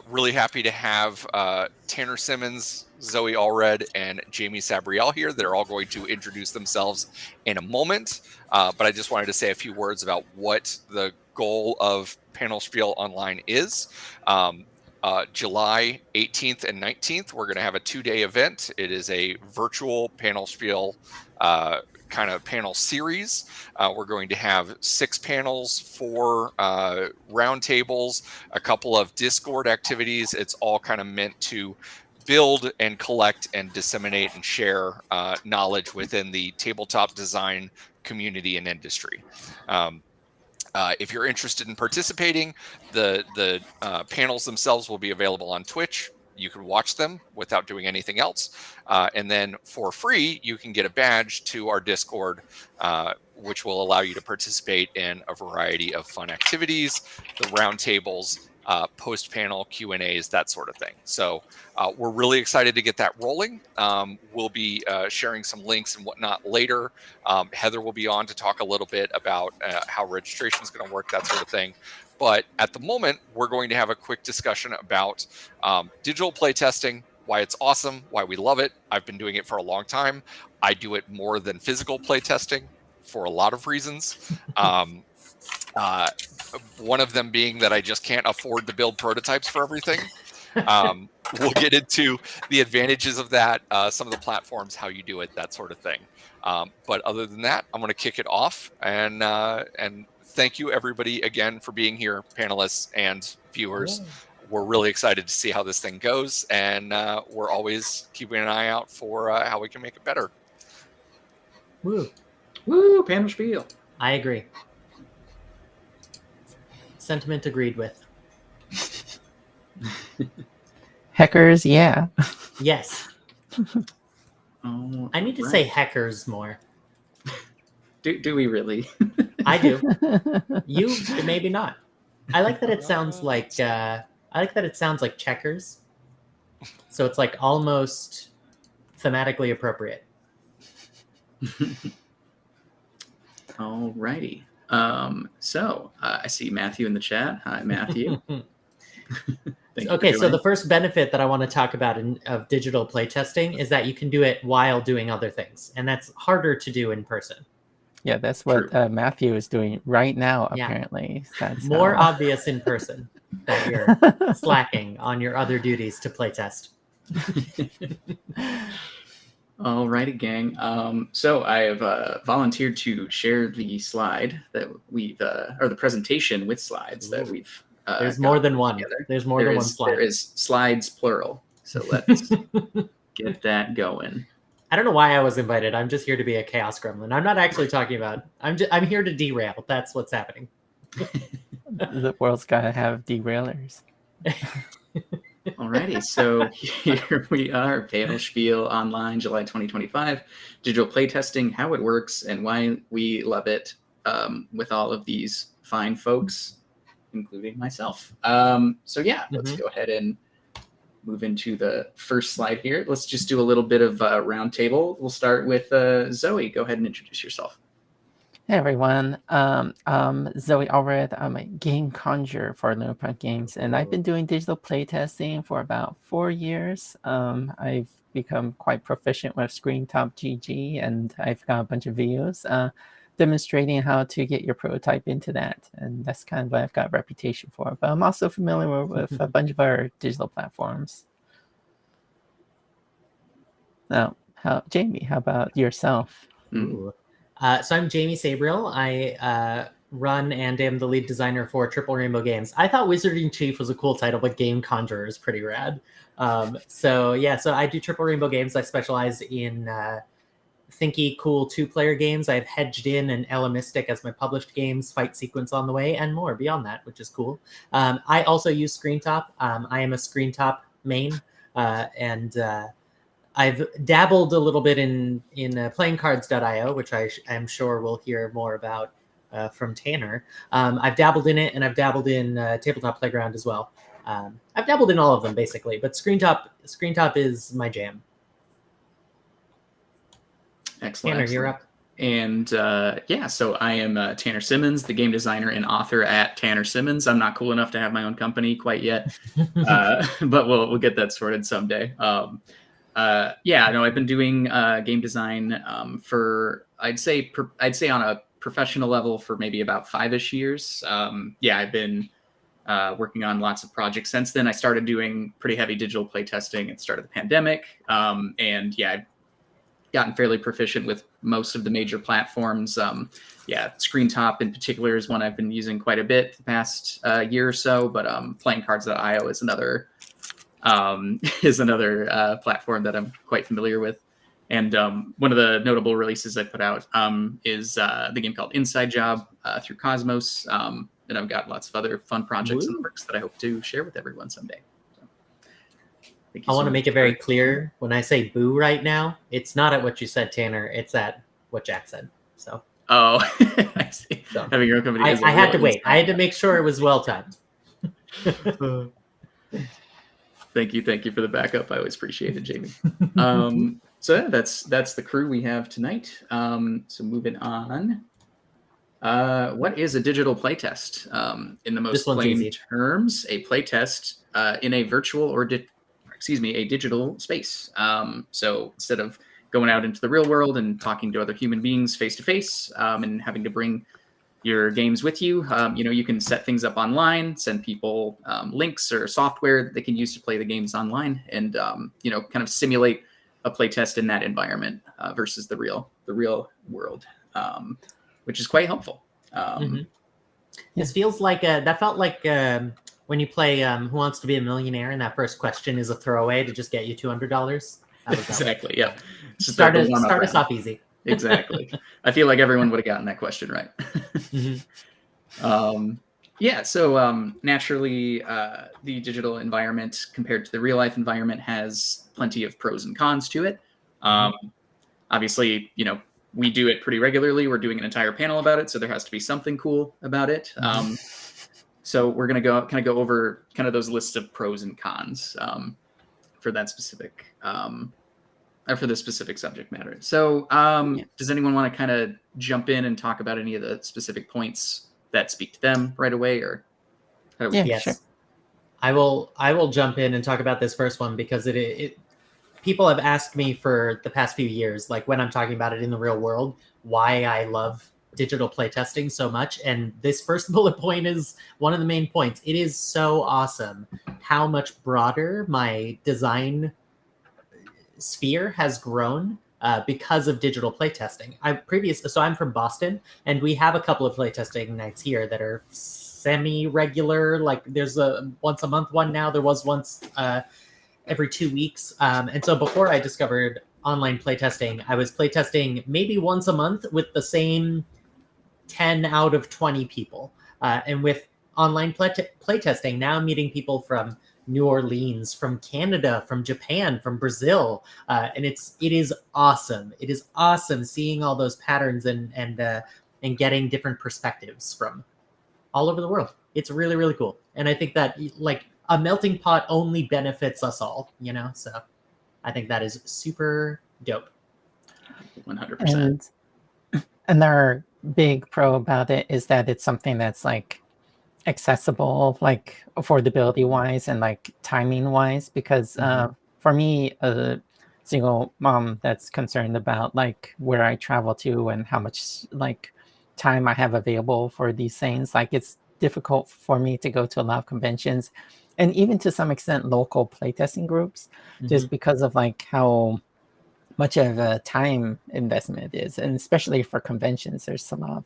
Really happy to have Tanner Simmons, Zoe Allred, and Jamie Sabriel here. They're all going to introduce themselves in a moment. But I just wanted to say a few words about what the goal of Panel Spiel Online is. July 18th and 19th, we're going to have a 2-day event. It is a virtual Panel Spiel kind of panel series. We're going to have 6 panels, 4 roundtables, a couple of Discord activities. It's all kind of meant to build and collect and disseminate and share knowledge within the tabletop design community and industry. If you're interested in participating, the panels themselves will be available on Twitch. You can watch them without doing anything else. And then for free, you can get a badge to our Discord, which will allow you to participate in a variety of fun activities, the roundtables, post-panel Q&As, that sort of thing. So we're really excited to get that rolling. We'll be sharing some links and whatnot later. Heather will be on to talk a little bit about how registration is going to work, that sort of thing. But at the moment, we're going to have a quick discussion about digital playtesting, why it's awesome, why we love it. I've been doing it for a long time. I do it more than physical playtesting for a lot of reasons. One of them being that I just can't afford to build prototypes for everything. We'll get into the advantages of that, some of the platforms, how you do it, that sort of thing. But other than that, I'm going to kick it off and thank you everybody again for being here, panelists and viewers. Yeah. We're really excited to see how this thing goes, and we're always keeping an eye out for how we can make it better. Woo. Woo, panel spiel. I agree. Sentiment agreed with. Hackers, yeah. Yes. I need to say heckers more. Do we really? I do. You maybe not. I like that it sounds like checkers. So it's like almost thematically appropriate. Alrighty. So I see Matthew in the chat. Hi, Matthew. Okay, so the first benefit that I want to talk about of digital playtesting is that you can do it while doing other things, and that's harder to do in person. Yeah, that's what Matthew is doing right now, apparently. That's more obvious in person that you're slacking on your other duties to playtest. Alrighty, gang. So I have volunteered to share the slide that we've, or the presentation with slides that we've. There's more than one. Together. There's more than one slide. There is slides plural. So let's get that going. I don't know why I was invited. I'm just here to be a chaos gremlin. I'm not actually talking about. I'm here to derail. That's what's happening. The world's gotta have derailers. Alrighty, so here we are, Panel Spiel Online, July 2025, digital playtesting, how it works, and why we love it, with all of these fine folks, including myself. So yeah, let's go ahead and move into the first slide here. Let's just do a little bit of roundtable. We'll start with Zoe. Go ahead and introduce yourself. Hey everyone, I'm Zoe Allred. I'm a game conjurer for Punk Games, and I've been doing digital playtesting for about 4 years. I've become quite proficient with Screentop GG, and I've got a bunch of videos demonstrating how to get your prototype into that, and that's kind of what I've got a reputation for. But I'm also familiar with a bunch of our digital platforms. Now, Jamie, how about yourself? Ooh. So I'm Jamie Sabriel. I run and am the lead designer for Triple Rainbow Games. I thought Wizarding Chief was a cool title, but Game Conjurer is pretty rad. So I do Triple Rainbow Games. I specialize in thinky, cool 2-player games. I have Hedged In and Ella Mystic as my published games, Fight Sequence on the way, and more beyond that, which is cool. I also use Screentop. I am a Screentop main, and I've dabbled a little bit in playingcards.io, which I'm sure we'll hear more about from Tanner. I've dabbled in it, and I've dabbled in Tabletop Playground as well. I've dabbled in all of them, basically, but Screentop is my jam. Excellent. Tanner, you're up. And so I am Tanner Simmons, the game designer and author at Tanner Simmons. I'm not cool enough to have my own company quite yet, but we'll get that sorted someday. I've been doing game design for I'd say on a professional level for maybe about 5-ish years. I've been working on lots of projects since then. I started doing pretty heavy digital playtesting at the start of the pandemic, I've gotten fairly proficient with most of the major platforms. ScreenTop in particular is one I've been using quite a bit the past year or so, but playingcards.io is another platform that I'm quite familiar with. And one of the notable releases I put out is the game called Inside Job through Cosmos. And I've got lots of other fun projects in the works that I hope to share with everyone someday. I want to make it very clear when I say boo right now, it's not at what you said, Tanner. It's at what Jack said. So. Oh, I see. So, having your own company. I had to wait. I had to make sure it was well timed. Thank you for the backup. I always appreciate it, Jamie. That's the crew we have tonight. So moving on. What is a digital playtest? In the most plain terms, a playtest in a virtual or a digital space. So instead of going out into the real world and talking to other human beings face to face and having to bring your games with you, you can set things up online, send people links or software that they can use to play the games online, and kind of simulate a playtest in that environment versus the real world, which is quite helpful. This feels like that felt like when you play Who Wants to Be a Millionaire, and that first question is a throwaway to just get you $200. Exactly. Yeah. Start us off easy. Exactly. I feel like everyone would have gotten that question right. So naturally, the digital environment compared to the real life environment has plenty of pros and cons to it. Obviously, we do it pretty regularly. We're doing an entire panel about it, so there has to be something cool about it. So we're going to go over kind of those lists of pros and cons for that specific or for this specific subject matter. So does anyone want to kind of jump in and talk about any of the specific points that speak to them right away, or how do we? Yes, sure. I will jump in and talk about this first one because it people have asked me for the past few years, like when I'm talking about it in the real world, why I love digital playtesting so much. And this first bullet point is one of the main points. It is so awesome how much broader my design sphere has grown because of digital playtesting. So I'm from Boston, and we have a couple of playtesting nights here that are semi-regular. Like there's a once a month one now. There was once every 2 weeks. And so before I discovered online playtesting, I was playtesting maybe once a month with the same 10 out of 20 people. And with online playtesting, now I'm meeting people from New Orleans, from Canada, from Japan, from Brazil. And it is awesome. It is awesome seeing all those patterns and getting different perspectives from all over the world. It's really, really cool. And I think that like a melting pot only benefits us all, so I think that is super dope. 100%. And our big pro about it is that it's something that's like accessible, like affordability wise and like timing wise, because for me, a single mom that's concerned about like where I travel to and how much like time I have available for these things, like it's difficult for me to go to a lot of conventions and even to some extent local playtesting groups, just because of like how much of a time investment it is. And especially for conventions, there's a lot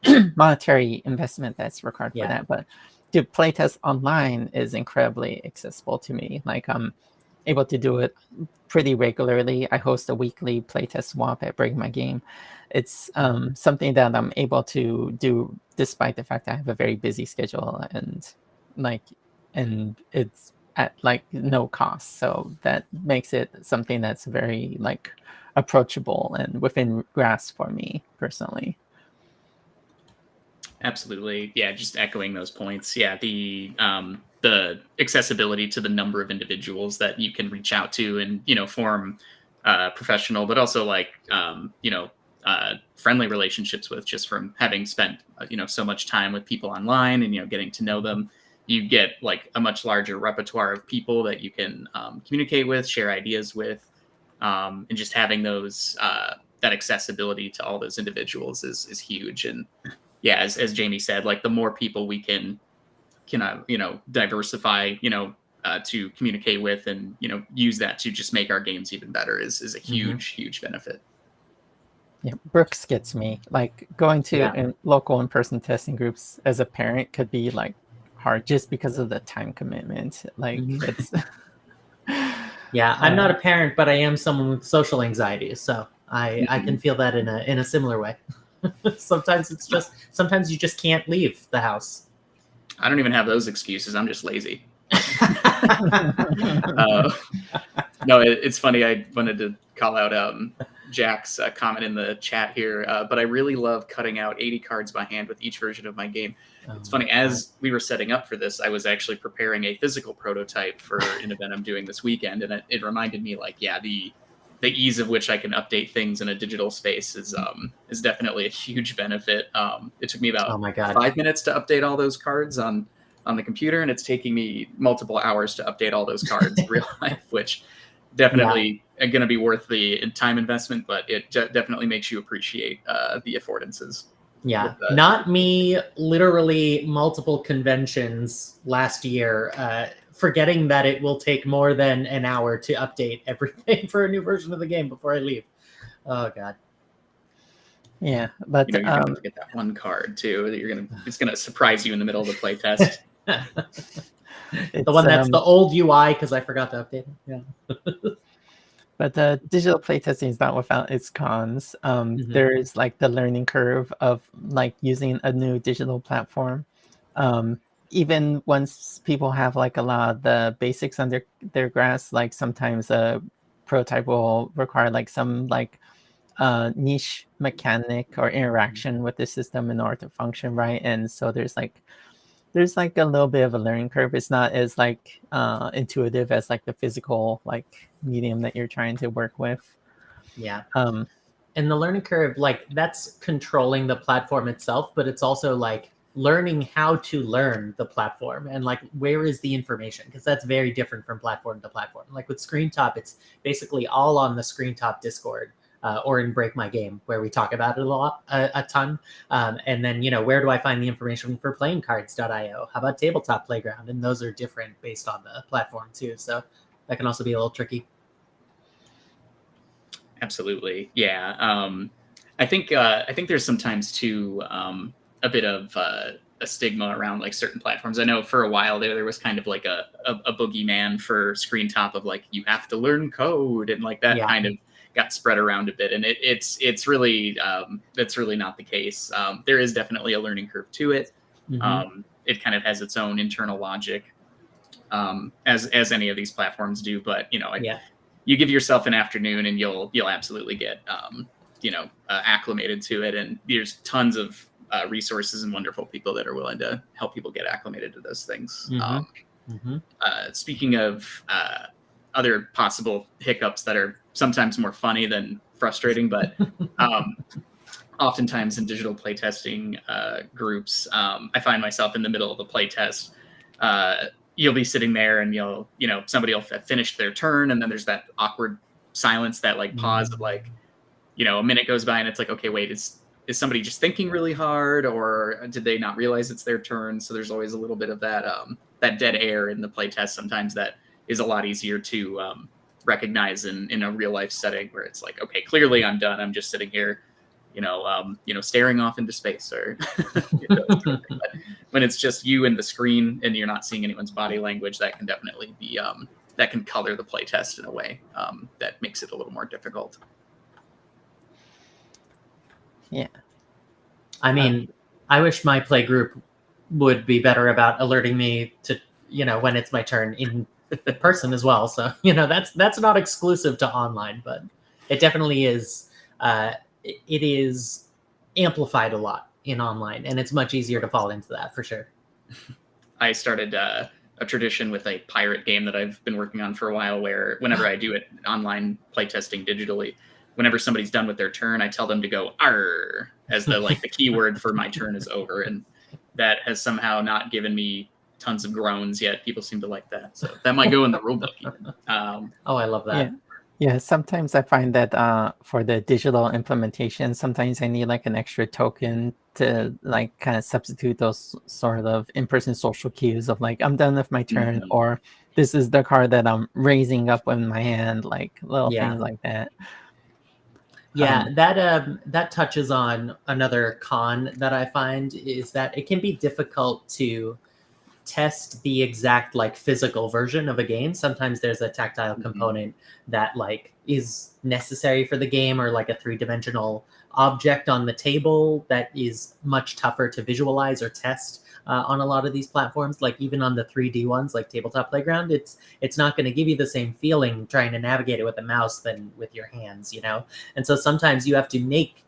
of monetary investment that's required for that. But to playtest online is incredibly accessible to me. Like I'm able to do it pretty regularly. I host a weekly playtest swap at Break My Game. It's something that I'm able to do despite the fact that I have a very busy schedule and it's at like no cost. So that makes it something that's very like approachable and within grasp for me personally. Absolutely. Yeah, just echoing those points. Yeah, the accessibility to the number of individuals that you can reach out to and, form professional, but also like, friendly relationships with, just from having spent so much time with people online and getting to know them. You get like a much larger repertoire of people that you can communicate with, share ideas with, and just having those that accessibility to all those individuals is huge. And yeah, as Jamie said, like the more people we can diversify, to communicate with, and use that to just make our games even better is a huge benefit. Yeah, Brooks gets me. Like going to local in-person testing groups as a parent could be like hard just because of the time commitment. Like it's yeah, I'm not a parent, but I am someone with social anxiety, so I can feel that in a similar way. Sometimes you just can't leave the house. I don't even have those excuses. I'm just lazy. No, it's funny. I wanted to call out Jack's comment in the chat here, but I really love cutting out 80 cards by hand with each version of my game. It's funny, as we were setting up for this, I was actually preparing a physical prototype for an event I'm doing this weekend, and it reminded me, like, yeah, the ease of which I can update things in a digital space is definitely a huge benefit. It took me about 5 minutes to update all those cards on the computer, and it's taking me multiple hours to update all those cards in real life, which definitely going to be worth the time investment, but it definitely makes you appreciate the affordances. Yeah, not me. Literally multiple conventions last year, forgetting that it will take more than an hour to update everything for a new version of the game before I leave. Oh God. Yeah, but you're going to get that one card too. It's going to surprise you in the middle of the playtest. The one that's the old UI because I forgot to update it. Yeah. But the digital playtesting is not without its cons. There is like the learning curve of like using a new digital platform. Even once people have like a lot of the basics under their grasp, like sometimes a prototype will require like some like niche mechanic or interaction with the system in order to function right. And so there's like a little bit of a learning curve. It's not as like intuitive as like the physical like medium that you're trying to work with. Yeah. And the learning curve, like that's controlling the platform itself, but it's also like learning how to learn the platform and like where is the information, because that's very different from platform to platform. Like with ScreenTop, it's basically all on the ScreenTop Discord. Or in Break My Game, where we talk about it a ton. And then, where do I find the information for playingcards.io? How about Tabletop Playground? And those are different based on the platform too. So that can also be a little tricky. Absolutely. Yeah. I think there's sometimes too a bit of a stigma around like certain platforms. I know for a while there was kind of like a boogeyman for ScreenTop of like, you have to learn code, and like that kind of got spread around a bit, and it's really that's really not the case. There is definitely a learning curve to it. It kind of has its own internal logic, as any of these platforms do. But you give yourself an afternoon, and you'll absolutely get acclimated to it. And there's tons of resources and wonderful people that are willing to help people get acclimated to those things. Speaking of other possible hiccups that are sometimes more funny than frustrating, but oftentimes in digital playtesting groups, I find myself in the middle of a playtest. You'll be sitting there, and somebody will have finished their turn, and then there's that awkward silence, that like pause of like, a minute goes by, and it's like, okay, wait, is somebody just thinking really hard, or did they not realize it's their turn? So there's always a little bit of that dead air in the playtest sometimes that is a lot easier to recognize in a real life setting, where it's like, okay, clearly I'm done. I'm just sitting here, staring off into space, or but when it's just you and the screen and you're not seeing anyone's body language, that can definitely be that can color the playtest in a way that makes it a little more difficult. Yeah. I mean, I wish my play group would be better about alerting me to, when it's my turn in person as well. So, that's not exclusive to online, but it definitely is. It is amplified a lot in online, and it's much easier to fall into that for sure. I started a tradition with a pirate game that I've been working on for a while, where whenever I do it online playtesting digitally, whenever somebody's done with their turn, I tell them to go "arr" as the keyword for my turn is over, and that has somehow not given me tons of groans yet. People seem to like that, so that might go in the rulebook even. Oh, I love that. Yeah, sometimes I find that for the digital implementation, sometimes I need like an extra token to like kind of substitute those sort of in-person social cues of like, I'm done with my turn, or this is the card that I'm raising up in my hand, like little things like that. Yeah, that touches on another con that I find is that it can be difficult to test the exact like physical version of a game. Sometimes there's a tactile component that like is necessary for the game, or like a three-dimensional object on the table that is much tougher to visualize or test on a lot of these platforms. Like even on the 3D ones like Tabletop Playground, it's not going to give you the same feeling trying to navigate it with a mouse than with your hands, you know. And so sometimes you have to make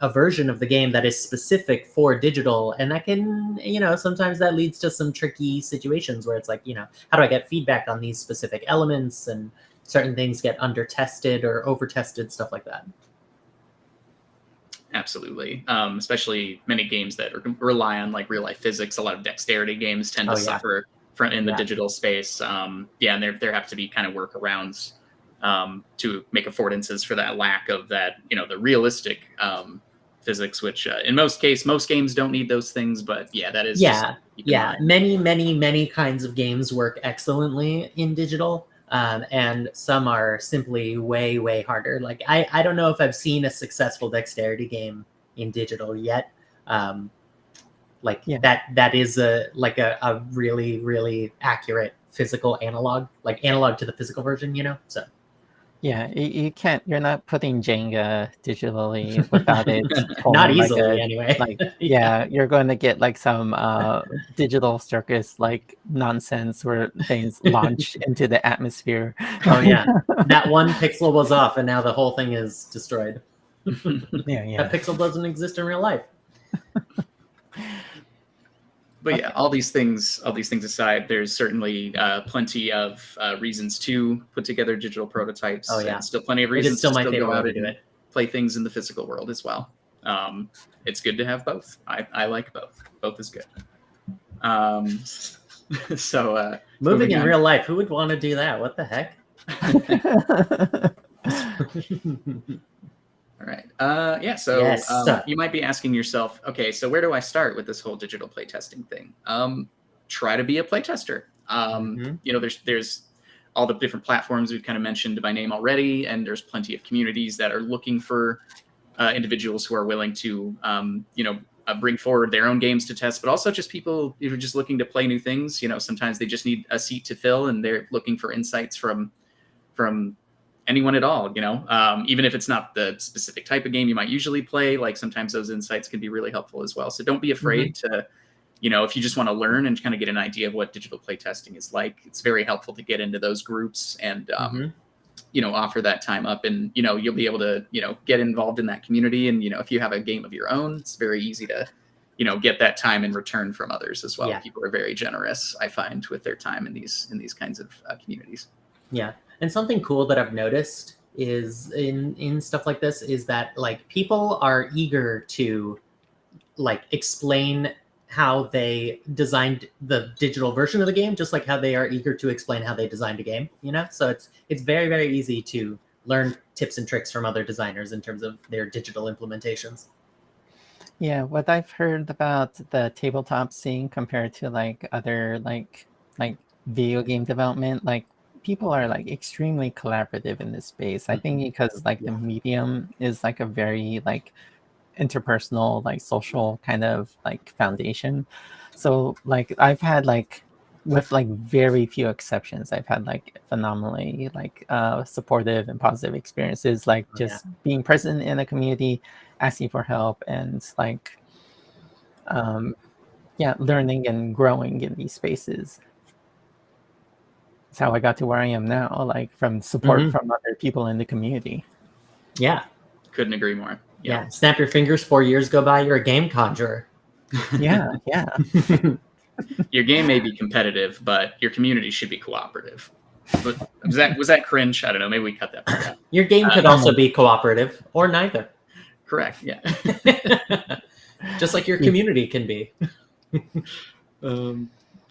a version of the game that is specific for digital, and that can, you know, sometimes that leads to some tricky situations where it's like, you know, how do I get feedback on these specific elements, and certain things get under tested or over tested, stuff like that. Absolutely. Especially many games that rely on like real life physics. A lot of dexterity games tend to suffer in the digital space. And there have to be kind of workarounds to make affordances for that lack of that, you know, the realistic physics, which in most games don't need those things. But that is many kinds of games work excellently in digital, and some are simply way harder. Like I don't know if I've seen a successful dexterity game in digital yet. That is a really accurate physical analog, like analog to the physical version, you know. So yeah, you can't. You're not putting Jenga digitally without it. Not easily, anyway. Like, you're going to get like some digital circus like nonsense where things launch into the atmosphere. Oh yeah, that one pixel was off, and now the whole thing is destroyed. That pixel doesn't exist in real life. But all these things aside, there's certainly plenty of reasons to put together digital prototypes. Oh yeah, and still plenty of reasons to still go out and do it. Play things in the physical world as well. It's good to have both. I like both. Both is good. So moving in real life, who would want to do that? What the heck? All right. So you might be asking yourself, okay, so where do I start with this whole digital playtesting thing? Try to be a playtester. You know, there's all the different platforms we've kind of mentioned by name already, and there's plenty of communities that are looking for individuals who are willing to, bring forward their own games to test, but also just people who are just looking to play new things. You know, sometimes they just need a seat to fill, and they're looking for insights from anyone at all, you know, even if it's not the specific type of game you might usually play, like sometimes those insights can be really helpful as well. So don't be afraid to, you know, if you just want to learn and kind of get an idea of what digital playtesting is like, it's very helpful to get into those groups and, you know, offer that time up, and, you know, you'll be able to, you know, get involved in that community. And, you know, if you have a game of your own, it's very easy to, you know, get that time in return from others as well. People are very generous, I find, with their time in these kinds of communities. Yeah. And something cool that I've noticed is in stuff like this is that like people are eager to like explain how they designed the digital version of the game, just like how they are eager to explain how they designed a game, you know? So it's very easy to learn tips and tricks from other designers in terms of their digital implementations. Yeah, what I've heard about the tabletop scene compared to like other like video game development, like people are like extremely collaborative in this space. I think because like the medium is like a very like interpersonal, like social kind of like foundation. So like I've had like, with like very few exceptions, I've had like phenomenally like supportive and positive experiences, like just being present in a community, asking for help, and like learning and growing in these spaces. That's how I got to where I am now, like from support from other people in the community. Yeah. Couldn't agree more. Yeah. Snap your fingers, 4 years go by, you're a game conjurer. Yeah. Your game may be competitive, but your community should be cooperative. But was that cringe? I don't know. Maybe we cut that part out. Your game could also be cooperative or neither. Correct. Yeah. Just like your community can be.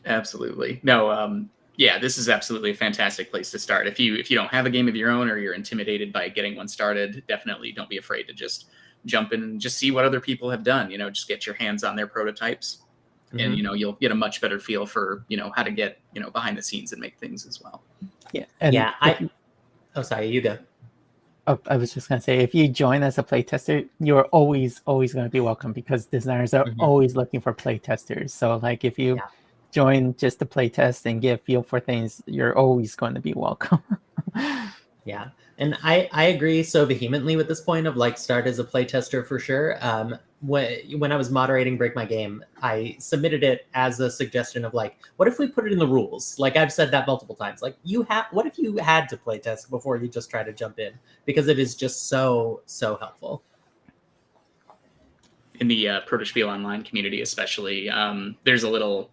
Absolutely. No. Yeah, this is absolutely a fantastic place to start. If you don't have a game of your own or you're intimidated by getting one started, definitely don't be afraid to just jump in and just see what other people have done. Just get your hands on their prototypes, and you'll get a much better feel for how to get behind the scenes and make things as well. Yeah. And Oh, sorry, you go. Oh, I was just gonna say, if you join as a playtester, you're always going to be welcome because designers are always looking for playtesters. So, like, if you join just to playtest and get a feel for things, you're always going to be welcome. Yeah, and I agree so vehemently with this point of like start as a playtester for sure. When I was moderating Break My Game, I submitted it as a suggestion of like, what if we put it in the rules? Like I've said that multiple times. Like what if you had to playtest before you just try to jump in? Because it is just so helpful. In the Protospiel Online community, especially, there's a little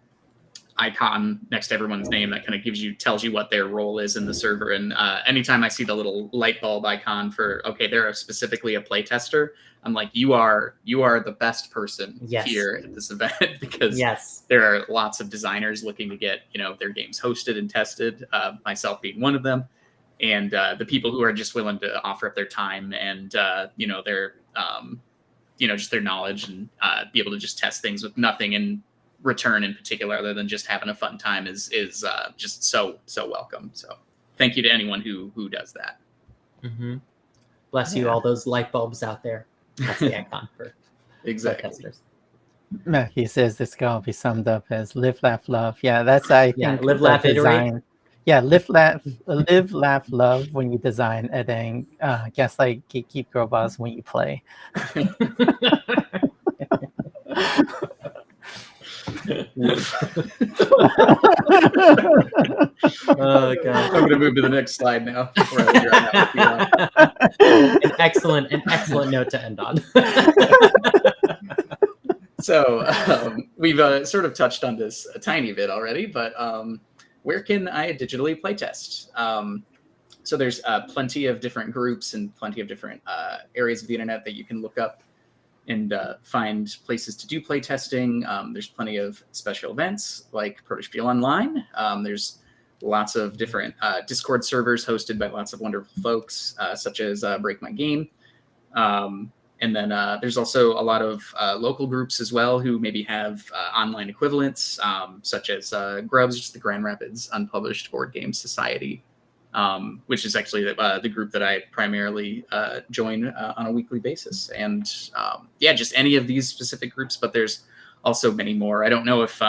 icon next to everyone's name that kind of tells you what their role is in the server. And anytime I see the little light bulb icon for, okay, they're specifically a playtester, I'm like, you are the best person here at this event because there are lots of designers looking to get their games hosted and tested, myself being one of them, and the people who are just willing to offer up their time and their just their knowledge and be able to just test things with nothing in return in particular other than just having a fun time is just so welcome. So thank you to anyone who does that. Bless you, all those light bulbs out there. That's the icon for exactly. He says this can all be summed up as live, laugh, love. Yeah, that's I think live, laugh, iterate. Yeah, live, laugh, love when you design, and then gaslight, keep girl boss when you play. Oh god! I'm gonna move to the next slide now. An excellent note to end on. So we've sort of touched on this a tiny bit already, but where can I digitally playtest? So there's plenty of different groups and plenty of different areas of the internet that you can look up and find places to do playtesting. There's plenty of special events like Protospiel Online. There's lots of different Discord servers hosted by lots of wonderful folks, such as Break My Game. And then there's also a lot of local groups as well who maybe have online equivalents, such as Grubs, the Grand Rapids Unpublished Board Game Society, which is actually the group that I primarily join on a weekly basis. And just any of these specific groups, but there's also many more. I don't know if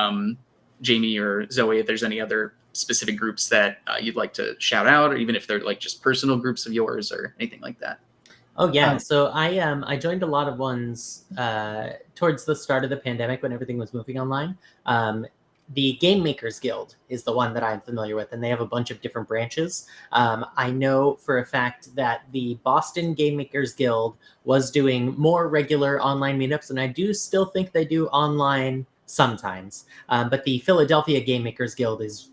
Jamie or Zoe, if there's any other specific groups that you'd like to shout out, or even if they're like just personal groups of yours or anything like that. Oh yeah, so I joined a lot of ones towards the start of the pandemic when everything was moving online. The Game Makers Guild is the one that I'm familiar with, and they have a bunch of different branches. I know for a fact that the Boston Game Makers Guild was doing more regular online meetups, and I do still think they do online sometimes. But the Philadelphia Game Makers Guild is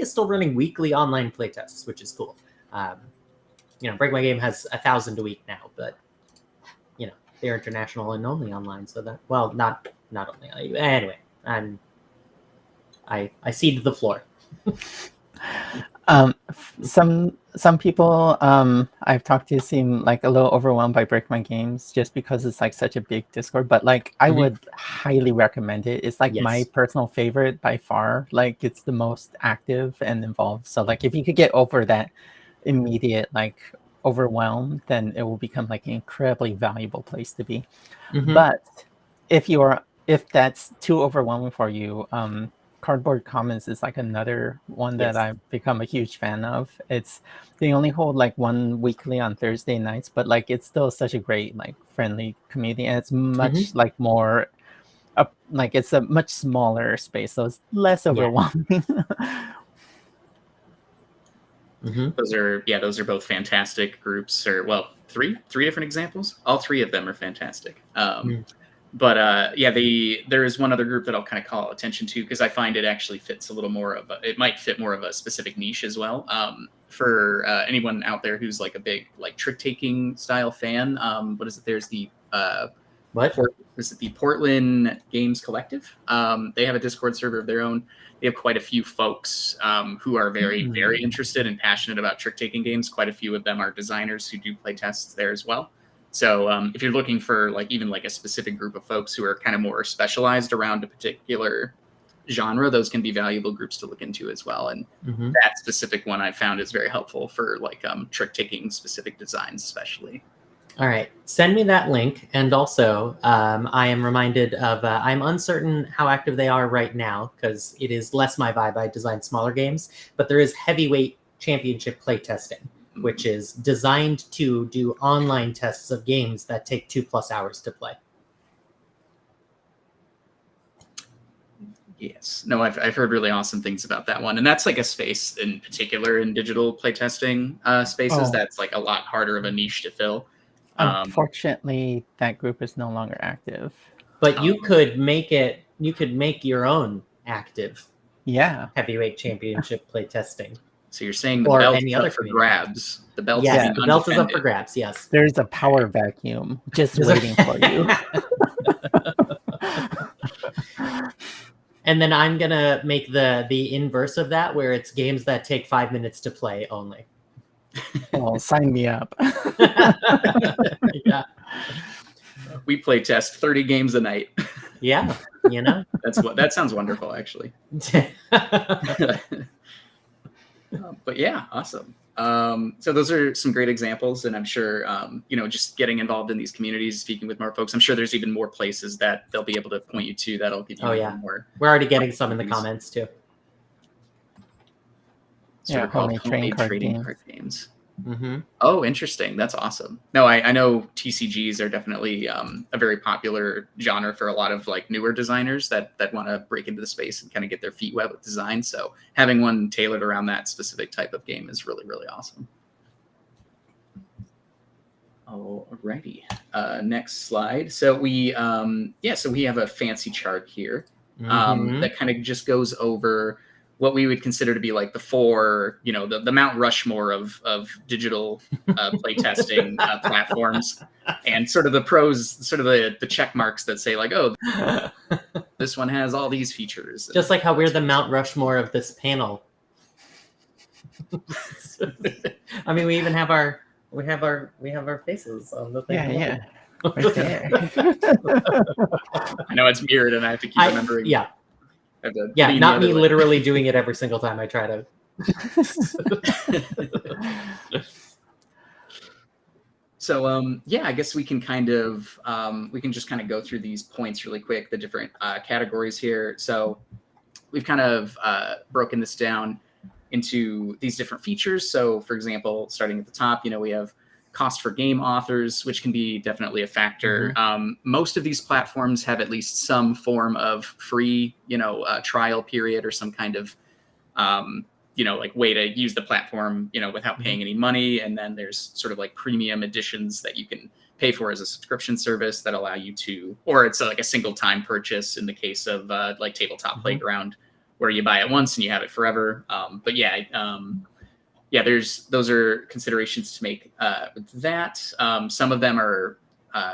still running weekly online playtests, which is cool. Break My Game has 1,000 a week now, but they're international and only online, so that not only anyway. I cede the floor. Some people I've talked to seem like a little overwhelmed by Break My Games just because it's like such a big Discord, but like I would highly recommend it. It's like my personal favorite by far. Like it's the most active and involved. So like if you could get over that immediate like overwhelm, then it will become like an incredibly valuable place to be. But if that's too overwhelming for you, Cardboard Commons is like another one that I've become a huge fan of. They only hold like one weekly on Thursday nights, but like it's still such a great like friendly community, and it's much like more like it's a much smaller space, so it's less overwhelming. Those are both fantastic groups, or three different examples. All three of them are fantastic. But yeah, there is one other group that I'll kind of call attention to because I find it actually fits a little more of it might fit more of a specific niche as well. For anyone out there who's like a big like trick taking style fan, what is it? There's the is it the Portland Games Collective? They have a Discord server of their own. They have quite a few folks who are very, very interested and passionate about trick taking games. Quite a few of them are designers who do play tests there as well. So if you're looking for like even like a specific group of folks who are kind of more specialized around a particular genre, those can be valuable groups to look into as well. And that specific one I found is very helpful for like trick taking specific designs, especially. All right, send me that link. And also, I am reminded of, I'm uncertain how active they are right now because it is less my vibe. I design smaller games, but there is heavyweight championship playtesting, which is designed to do online tests of games that take 2+ hours to play. Yes. No, I've heard really awesome things about that one. And that's like a space in particular in digital playtesting spaces that's like a lot harder of a niche to fill. Unfortunately, that group is no longer active. But you could make it, you could make your own active heavyweight championship playtesting. So you're saying the belt is up for grabs. The belt is up for grabs, yes. There's a power vacuum just waiting for you. And then I'm going to make the inverse of that, where it's games that take 5 minutes to play only. Oh, sign me up. Yeah. We play test 30 games a night. Yeah, you know? That sounds wonderful, actually. But yeah, awesome. So those are some great examples, and I'm sure, just getting involved in these communities, speaking with more folks, I'm sure there's even more places that they'll be able to point you to that'll give you more. We're already getting some in the comments too. Homemade trading card games. Oh, interesting. That's awesome. No, I know TCGs are definitely a very popular genre for a lot of like newer designers that want to break into the space and kind of get their feet wet with design. So having one tailored around that specific type of game is really, really awesome. Alrighty. Next slide. So we have a fancy chart here that kind of just goes over what we would consider to be like the four, the Mount Rushmore of digital playtesting platforms, and sort of the pros, sort of the check marks that say like, oh, this one has all these features. Just like how we're the Mount Rushmore of this panel. I mean, we even have our faces on the thing. Yeah. Right there. I know it's mirrored, and I have to keep remembering. Yeah. Not me literally doing it every single time I try to. So I guess we can just kind of go through these points really quick, the different categories here. So we've kind of broken this down into these different features. So for example, starting at the top, we have cost for game authors, which can be definitely a factor. Most of these platforms have at least some form of free, trial period or some kind of, like way to use the platform, without paying any money. And then there's sort of like premium editions that you can pay for as a subscription service that allow you to, or it's like a single time purchase in the case of like Tabletop Playground, where you buy it once and you have it forever. Those are considerations to make with that. Some of them are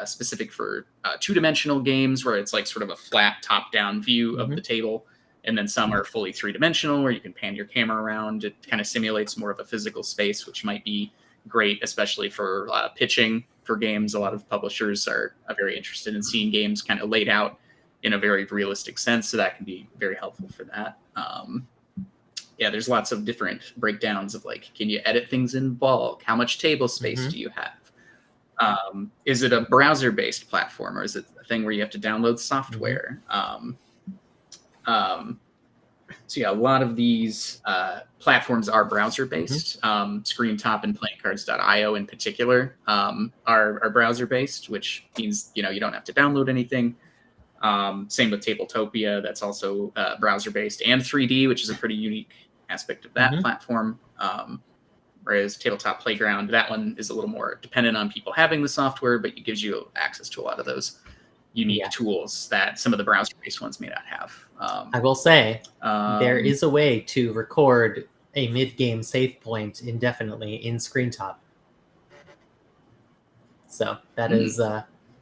specific for two-dimensional games where it's like sort of a flat top-down view of the table. And then some are fully three-dimensional where you can pan your camera around. It kind of simulates more of a physical space, which might be great, especially for pitching for games. A lot of publishers are very interested in seeing games kind of laid out in a very realistic sense. So that can be very helpful for that. There's lots of different breakdowns of like, can you edit things in bulk? How much table space do you have? Is it a browser-based platform, or is it a thing where you have to download software? A lot of these platforms are browser-based. ScreenTop and PlayingCards.io in particular are browser-based, which means you don't have to download anything. Same with Tabletopia, that's also browser-based, and 3D, which is a pretty unique aspect of that platform. Whereas Tabletop Playground, that one is a little more dependent on people having the software, but it gives you access to a lot of those unique tools that some of the browser-based ones may not have. I will say there is a way to record a mid-game save point indefinitely in ScreenTop. So that is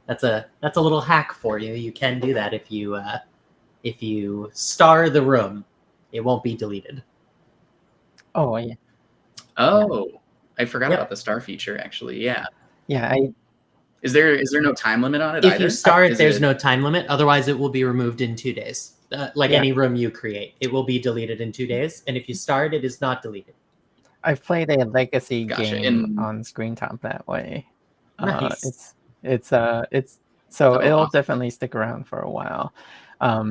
that's a little hack for you. You can do that if you star the room, it won't be deleted. Oh yeah. Oh, I forgot about the star feature. Actually, yeah. Yeah. Is there no time limit on it? If either? you star it, there's no time limit. Otherwise, it will be removed in 2 days. Like any room you create, it will be deleted in 2 days. And if you star it, it is not deleted. I've played a legacy game on ScreenTop that way. Nice. It's so it'll definitely stick around for a while.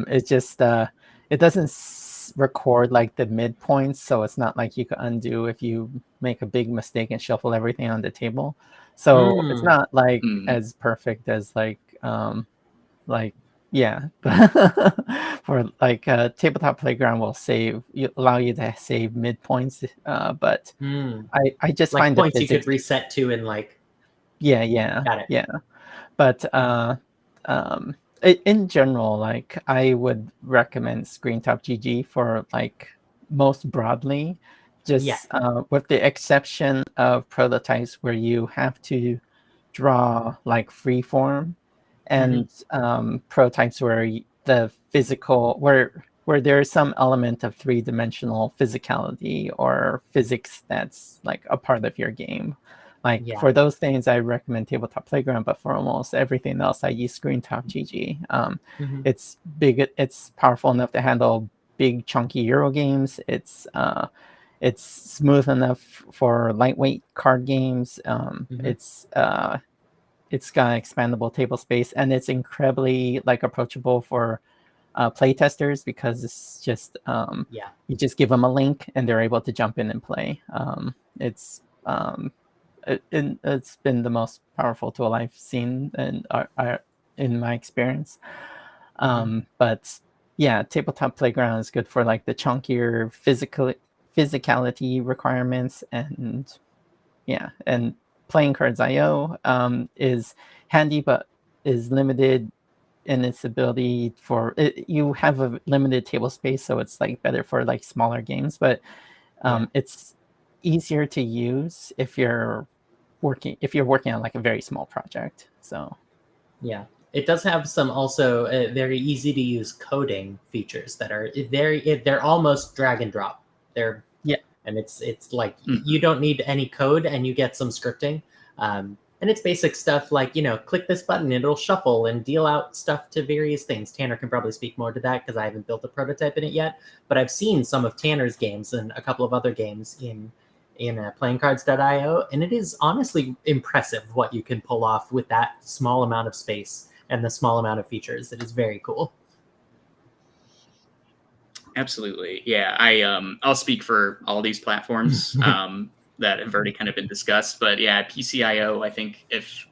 It's just it doesn't record like the midpoints, so it's not like you can undo if you make a big mistake and shuffle everything on the table. So it's not like as perfect as like for like Tabletop Playground will allow you to save midpoints, but I just like find points the you could reset to in like got it. But in general, like I would recommend ScreenTop GG for like most broadly, just with the exception of prototypes where you have to draw like freeform, and prototypes where the physical where there's some element of three-dimensional physicality or physics that's like a part of your game. Like for those things, I recommend Tabletop Playground, but for almost everything else, I use ScreenTop GG. It's big, it's powerful enough to handle big, chunky Euro games. It's smooth enough for lightweight card games. It's got expandable table space, and it's incredibly like approachable for playtesters because it's just you just give them a link and they're able to jump in and play. It's been the most powerful tool I've seen in my experience. But yeah, Tabletop Playground is good for like the chunkier physicality requirements, and Playing Cards IO is handy, but is limited in its ability for it. You have a limited table space, so it's like better for like smaller games, but it's easier to use if you're working on like a very small project. So it does have some also very easy to use coding features that are they're almost drag and drop. And it's like you don't need any code and you get some scripting. And it's basic stuff like, click this button, it'll shuffle and deal out stuff to various things. Tanner can probably speak more to that because I haven't built a prototype in it yet. But I've seen some of Tanner's games and a couple of other games in playingcards.io, and it is honestly impressive what you can pull off with that small amount of space and the small amount of features. It is very cool. Absolutely. Yeah. I'll speak for all these platforms that have already kind of been discussed, but yeah, PCIO, I think if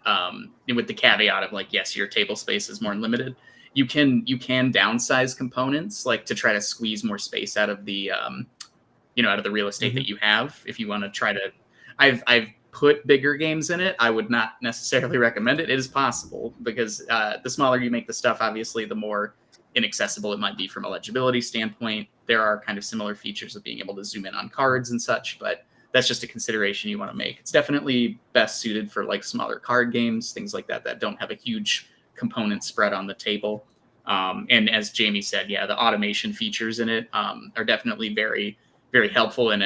with the caveat of like, yes, your table space is more limited, you can downsize components like to try to squeeze more space out of the out of the real estate that you have. If you want to try to, I've put bigger games in it. I would not necessarily recommend it. It is possible because the smaller you make the stuff, obviously, the more inaccessible it might be from a legibility standpoint. There are kind of similar features of being able to zoom in on cards and such, but that's just a consideration you want to make. It's definitely best suited for like smaller card games, things like that don't have a huge component spread on the table. And as Jamie said, the automation features in it are definitely very, very helpful and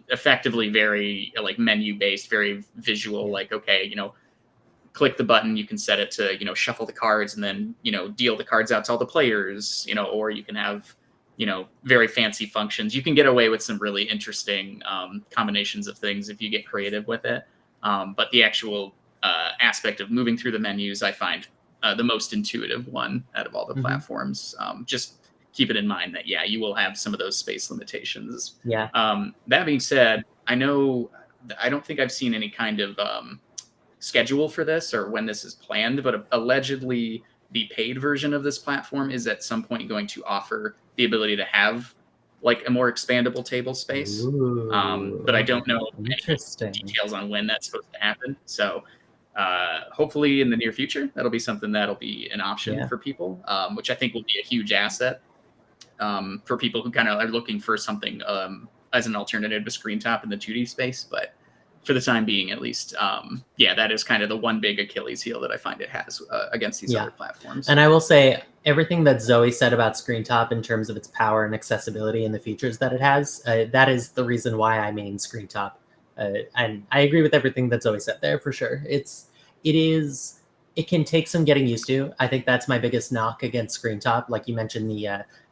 effectively very like menu based, very visual. Like, okay, click the button, you can set it to, shuffle the cards and then, deal the cards out to all the players, or you can have, very fancy functions. You can get away with some really interesting combinations of things if you get creative with it. But the actual aspect of moving through the menus, I find the most intuitive one out of all the platforms. Just keep it in mind that, you will have some of those space limitations. That being said, I don't think I've seen any kind of schedule for this or when this is planned, but allegedly the paid version of this platform is at some point going to offer the ability to have like a more expandable table space. But I don't know any details on when that's supposed to happen. So hopefully in the near future, that'll be something that'll be an option for people, which I think will be a huge asset for people who kind of are looking for something as an alternative to screen top in the 2D space. But for the time being, at least, that is kind of the one big Achilles heel that I find it has against these other platforms. And I will say everything that Zoe said about screen top in terms of its power and accessibility and the features that it has, that is the reason why I main screen top. And I agree with everything that Zoe said there for sure. It can take some getting used to. I think that's my biggest knock against screen top. Like you mentioned,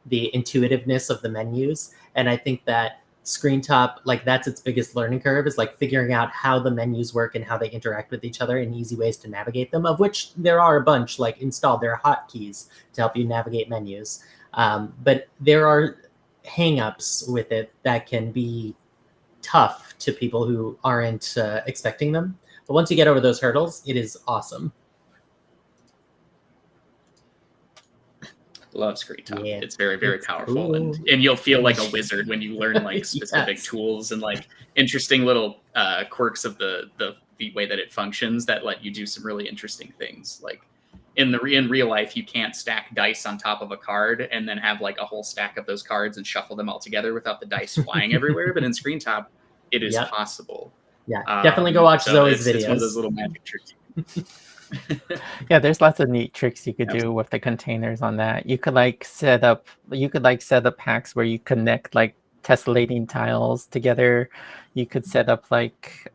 the intuitiveness of the menus. And I think that screen top, like that's its biggest learning curve, is like figuring out how the menus work and how they interact with each other and easy ways to navigate them, of which there are a bunch like installed. There are hotkeys to help you navigate menus. But there are hangups with it that can be tough to people who aren't expecting them. But once you get over those hurdles, it is awesome. Love screen top. It's very, very powerful. Cool. And you'll feel like a wizard when you learn like specific tools and like interesting little quirks of the way that it functions that let you do some really interesting things. Like in real life, you can't stack dice on top of a card and then have like a whole stack of those cards and shuffle them all together without the dice flying everywhere. But in screen top, it is possible. Yeah, definitely go watch Zoe's videos. It's one of those little magic tricks. Yeah, there's lots of neat tricks you could do with the containers on that. You could set up packs where you connect like tessellating tiles together. You could set up like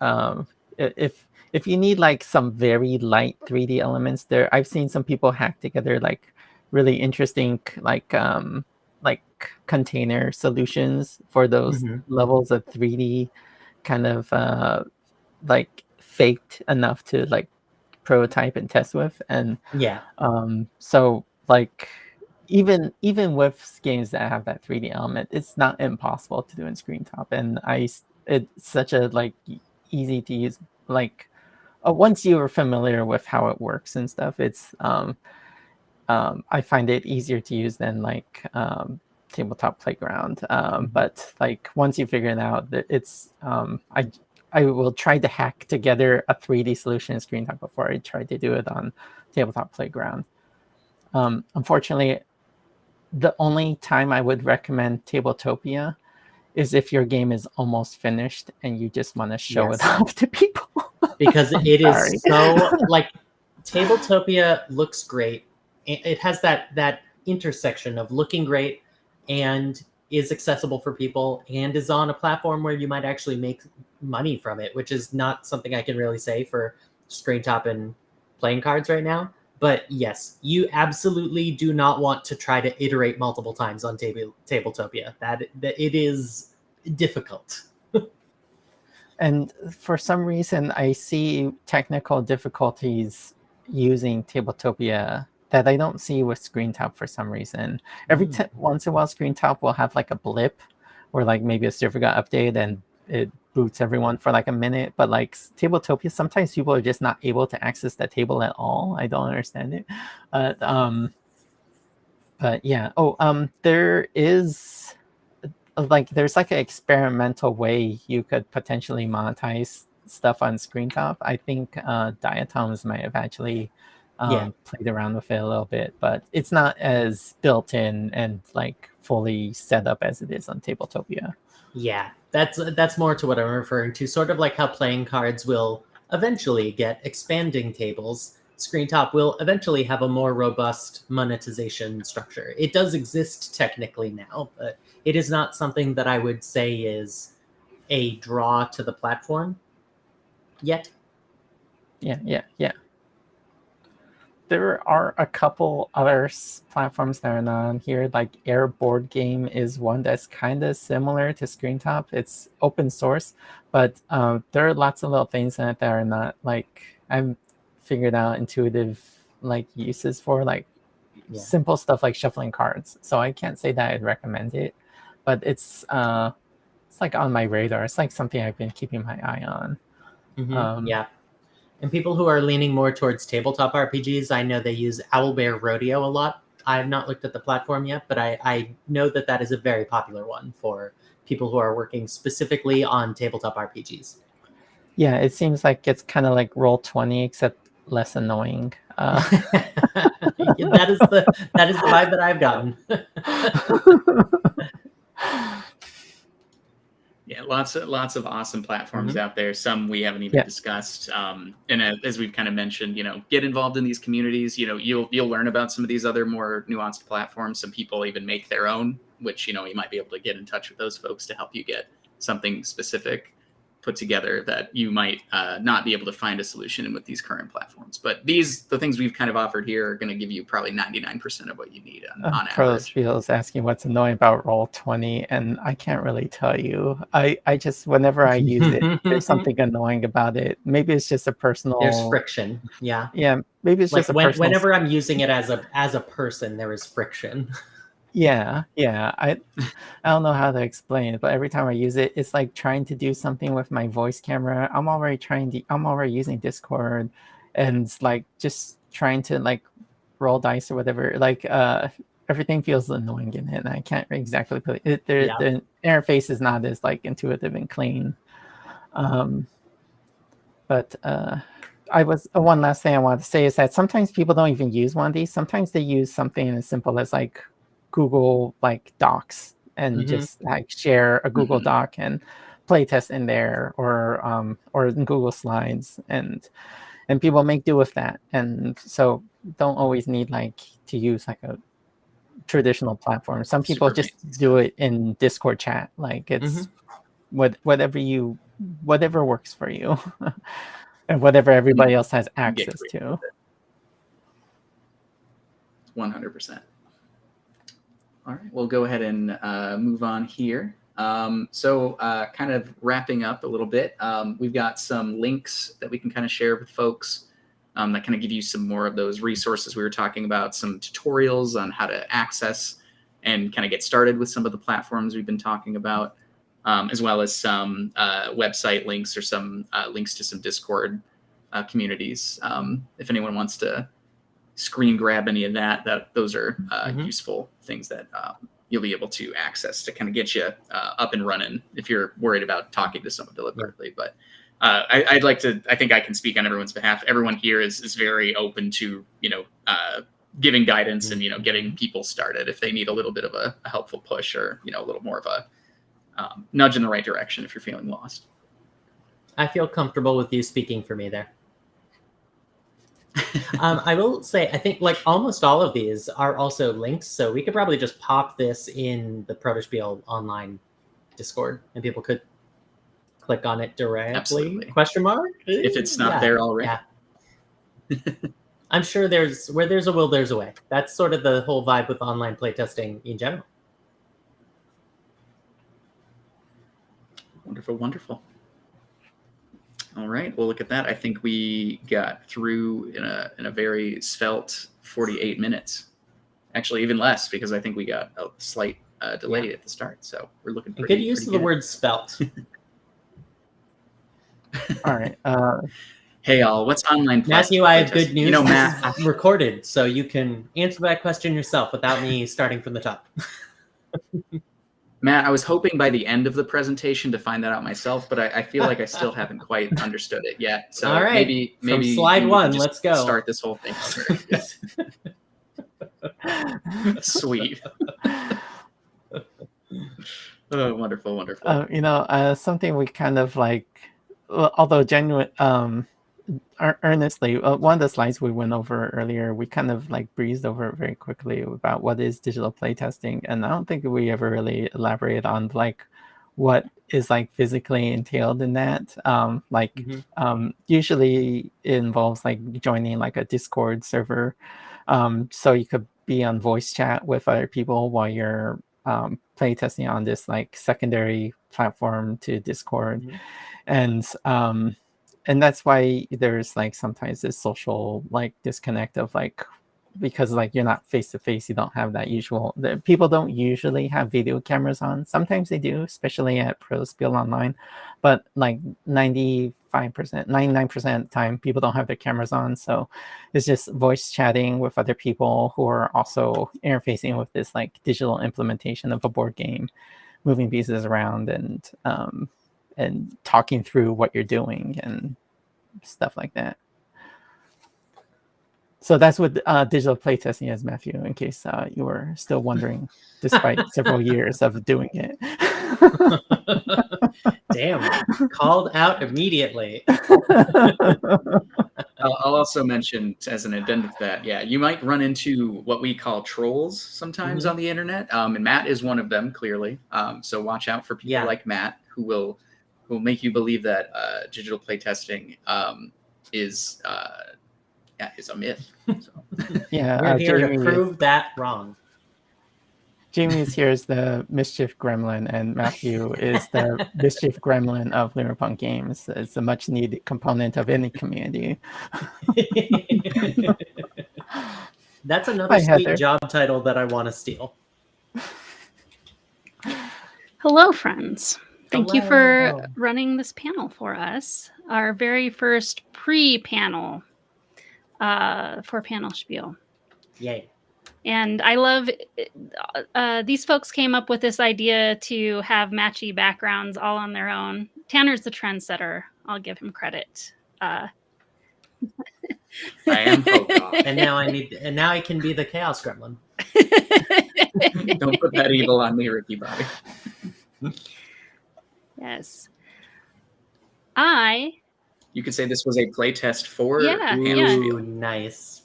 if you need like some very light 3D elements there. I've seen some people hack together like really interesting like container solutions for those levels of 3D kind of like faked enough to like prototype and test with. And so like even with games that have that 3D element, it's not impossible to do in screen top. And it's such a like easy to use, like once you're familiar with how it works and stuff, it's I find it easier to use than like tabletop playground. But like once you figure it out, it's I will try to hack together a 3D solution in screen top before I try to do it on tabletop playground. Unfortunately, the only time I would recommend Tabletopia is if your game is almost finished and you just want to show it off to people. Because it is so like Tabletopia looks great. It has that intersection of looking great and is accessible for people and is on a platform where you might actually make money from it, which is not something I can really say for screen top and playing cards right now. But yes, you absolutely do not want to try to iterate multiple times on Tabletopia. That it is difficult. And for some reason, I see technical difficulties using Tabletopia that I don't see with screen top for some reason. Once in a while, screen top will have like a blip where like maybe a server got updated and it boots everyone for like a minute. But like Tabletopia, sometimes people are just not able to access that table at all. I don't understand it. But yeah. There is there's like an experimental way you could potentially monetize stuff on screen top. I think Diatoms might have actually played around with it a little bit, but it's not as built in and like fully set up as it is on Tabletopia. Yeah, that's more to what I'm referring to. Sort of like how playing cards will eventually get expanding tables. Screen top will eventually have a more robust monetization structure. It does exist technically now, but it is not something that I would say is a draw to the platform yet. Yeah. There are a couple other platforms that are not on here. Like Air Board Game is one that's kind of similar to screen top. It's open source, but there are lots of little things in it that are not like I've figured out intuitive like uses for, like simple stuff like shuffling cards. So I can't say that I'd recommend it, but it's like on my radar. It's like something I've been keeping my eye on. Yeah. And people who are leaning more towards tabletop RPGs, I know they use Owlbear Rodeo a lot. I have not looked at the platform yet, but I know that is a very popular one for people who are working specifically on tabletop RPGs. Yeah, it seems like it's kind of like Roll20 except less annoying. That is the vibe that I've gotten. Yeah, lots of awesome platforms Mhm. out there. Some we haven't even Yeah. discussed. And as we've kind of mentioned, get involved in these communities. You'll learn about some of these other more nuanced platforms. Some people even make their own, which you might be able to get in touch with those folks to help you get something specific put together that you might not be able to find a solution in with these current platforms. But the things we've kind of offered here are going to give you probably 99% of what you need on average. Prospiel is asking what's annoying about Roll20, and I can't really tell you. I just, whenever I use it, there's something annoying about it. Maybe it's just a personal. There's friction. Yeah. Yeah, maybe it's Like just a personal. whenever I'm using it as a person, there is friction. Yeah. I don't know how to explain it, but every time I use it, it's like trying to do something with my voice camera. I'm already using Discord, and it's like just trying to like roll dice or whatever. Like everything feels annoying in it, and I can't exactly put it. The interface is not as like intuitive and clean. But I was one last thing I wanted to say is that sometimes people don't even use one of these. Sometimes they use something as simple as like Google like Docs and just like share a Google Doc and playtest in there, or in Google Slides, and people make do with that. And so don't always need like to use like a traditional platform. Some people Super just fancy do stuff. it in Discord chat. Like it's whatever works for you. And whatever everybody else has access to. 100%. All right, we'll go ahead and move on here. So kind of wrapping up a little bit, we've got some links that we can kind of share with folks that kind of give you some more of those resources we were talking about, some tutorials on how to access and kind of get started with some of the platforms we've been talking about, as well as some website links or some links to some Discord communities. If anyone wants to screen grab any of that those are useful things that you'll be able to access to kind of get you up and running if you're worried about talking to someone deliberately. But I think I can speak on everyone's behalf. Everyone here is very open to giving guidance and getting people started if they need a little bit of a helpful push or a little more of a nudge in the right direction if you're feeling lost. I feel comfortable with you speaking for me there. I will say, I think like almost all of these are also links, so we could probably just pop this in the Protospiel online Discord, and people could click on it directly. Absolutely. Question mark? If it's not there already. Yeah. I'm sure where there's a will, there's a way. That's sort of the whole vibe with online playtesting in general. Wonderful. All right, well, look at that. I think we got through in a very svelte 48 minutes. Actually, even less, because I think we got a slight delay at the start. So we're looking pretty good use of the word svelte. All right. Hey, all. What's online? Matthew, I have good news. Matt, this is recorded, so you can answer that question yourself without me starting from the top. Matt, I was hoping by the end of the presentation to find that out myself, but I feel like I still haven't quite understood it yet. So all right. maybe from slide one, let's go. Start this whole thing. Sweet. Oh, wonderful. Something we kind of like, although genuine, earnestly, one of the slides we went over earlier, we kind of like breezed over it very quickly about what is digital playtesting, and I don't think we ever really elaborated on like what is like physically entailed in that. Usually it involves like joining like a Discord server, so you could be on voice chat with other people while you're playtesting on this like secondary platform to Discord. And that's why there's like sometimes this social like disconnect of like, because like you're not face to face, you don't have that people don't usually have video cameras on. Sometimes they do, especially at Prospiel Online, but like 99% of the time people don't have their cameras on. So it's just voice chatting with other people who are also interfacing with this like digital implementation of a board game, moving pieces around and talking through what you're doing and stuff like that. So that's what digital playtesting is, Matthew, in case you were still wondering, despite several years of doing it. Damn, called out immediately. I'll also mention, as an addendum to that, yeah, you might run into what we call trolls sometimes on the internet, and Matt is one of them, clearly. So watch out for people like Matt who will make you believe that digital playtesting is a myth. So. Yeah, we're here Jamie to prove that wrong. Jamie is here as the mischief gremlin, and Matthew is the mischief gremlin of Lunar Games. It's a much needed component of any community. That's another Hi, sweet Heather. job title that I want to steal. Hello, friends. Thank you for Hello. running this panel for us. Our very first pre-panel for Panel Spiel. Yay. And I love these folks came up with this idea to have matchy backgrounds all on their own. Tanner's the trendsetter. I'll give him credit. I am Pocock. And now I can be the Chaos Gremlin. Don't put that evil on me, Ricky Bobby. Yes. You could say this was a playtest for. Yeah, Ooh, nice.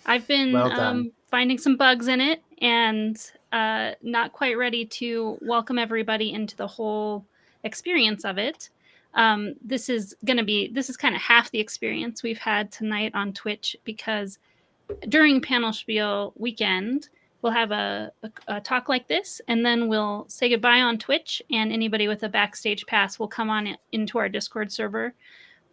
I've been Well done. finding some bugs in it and not quite ready to welcome everybody into the whole experience of it. This is kind of half the experience we've had tonight on Twitch, because during Panel Spiel weekend, we'll have a talk like this, and then we'll say goodbye on Twitch, and anybody with a backstage pass will come on into our Discord server,